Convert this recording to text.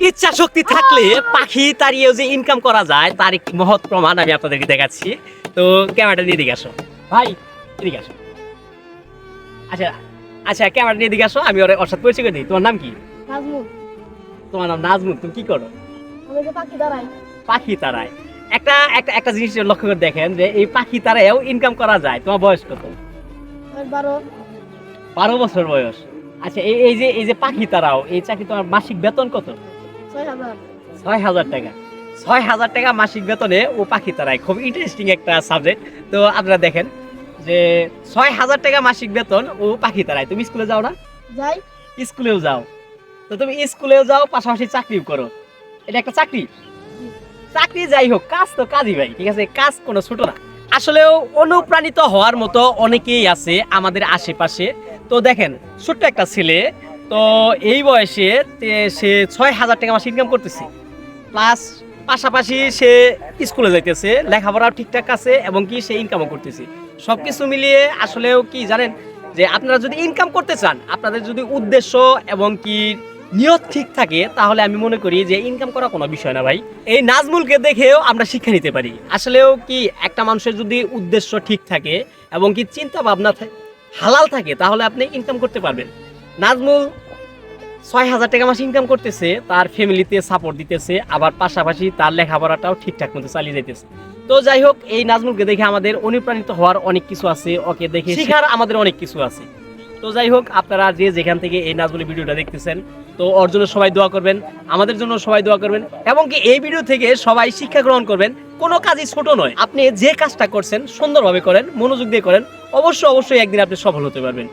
ইচ্ছা শক্তি থাকলে পাখি তাড়িয়েও যে ইনকাম করা যায় তার একটি মহৎ প্রমাণ আমি আপনাদেরকে দেখাচ্ছি। তো ক্যামেরাটা নিয়ে দিকে আসো ভাই, এদিকে আসো। আচ্ছা আচ্ছা, ক্যামেরাটা নিয়ে দিকে আসো, আমি ওর সাথে পরিচয় করে দিই। তোমার নাম কি? নাজমুল। তোমার নাম নাজমুল। তুমি কি করো? আমি যে পাখি দাঁড়াই। পাখি তাড়ায়। একটা একটা একটা জিনিস লক্ষ্য করে দেখেন যে এই পাখি তাড়ায়ও ইনকাম করা যায়। তোমার বয়স কত? আমার 12। 12 বছর বয়স। আচ্ছা, এই যে পাখি তাড়াও, এই চাকরি তোমার মাসিক বেতন কত? 6000। 6000 টাকা। 6000 টাকা মাসিক বেতনে ও পাখি তাড়ায়। খুব ইন্টারেস্টিং একটা সাবজেক্ট। তো আপনারা দেখেন যে 6000 টাকা মাসিক বেতন ও পাখি তাড়ায়। তুমি স্কুলে যাও না? যাই। স্কুলেও যাও। তো তুমি স্কুলেও যাও, পাশাপাশি চাকরিও করো। এটা একটা চাকরি। চাকরি যাই হোক, কাজ তো কাজই ভাই, ঠিক আছে? কাজ কোনো ছোট না। আসলেও অনুপ্রাণিত হওয়ার মতো অনেকেই আছে আমাদের আশেপাশে। তো দেখেন, ছোট্ট একটা ছেলে, তো এই বয়সে সে 6000 টাকা মাসে ইনকাম করতেছে, প্লাস পাশাপাশি সে স্কুলে যাইতেছে, লেখাপড়াও ঠিকঠাক আছে এবং কি সে ইনকামও করতেছে। সবকিছু মিলিয়ে আসলেও কি জানেন, যে আপনারা যদি ইনকাম করতে চান, আপনাদের যদি উদ্দেশ্য এবং কি নিয়ত ঠিক থাকে, তাহলে আমি মনে করি যে ইনকাম করা কোনো বিষয় না ভাই। এই নাজমুলকে দেখেও আমরা শিক্ষা নিতে পারি। আসলেও কি একটা মানুষের যদি উদ্দেশ্য ঠিক থাকে এবং কি চিন্তা ভাবনা হালাল থাকে, তাহলে আপনি ইনকাম করতে পারবেন। নাজমুল 6000 টাকা মাসে ইনকাম করতেছে, তার ফ্যামিলিতে সাপোর্ট দিতেছে, আবার পাশাপাশি তার লেখাপড়াটাও ঠিকঠাক মতো চালিয়ে যাইতেছে। তো যাই হোক, এই নাজমুলকে দেখে আমাদের অনুপ্রাণিত হওয়ার অনেক কিছু আছে, ওকে দেখে শেখার আমাদের অনেক কিছু আছে। তো যাই হোক, আপনারা যে যেখান থেকে এই নাজমুলের ভিডিওটা দেখতেছেন, তো ওর জন্য সবাই দোয়া করবেন, আমাদের জন্য সবাই দোয়া করবেন, এবং কি এই ভিডিও থেকে সবাই শিক্ষা গ্রহণ করবেন। কোনো কাজই ছোট নয়, আপনি যে কাজটা করছেন সুন্দরভাবে করেন, মনোযোগ দিয়ে করেন, অবশ্যই একদিন আপনি সফল হতে পারবেন।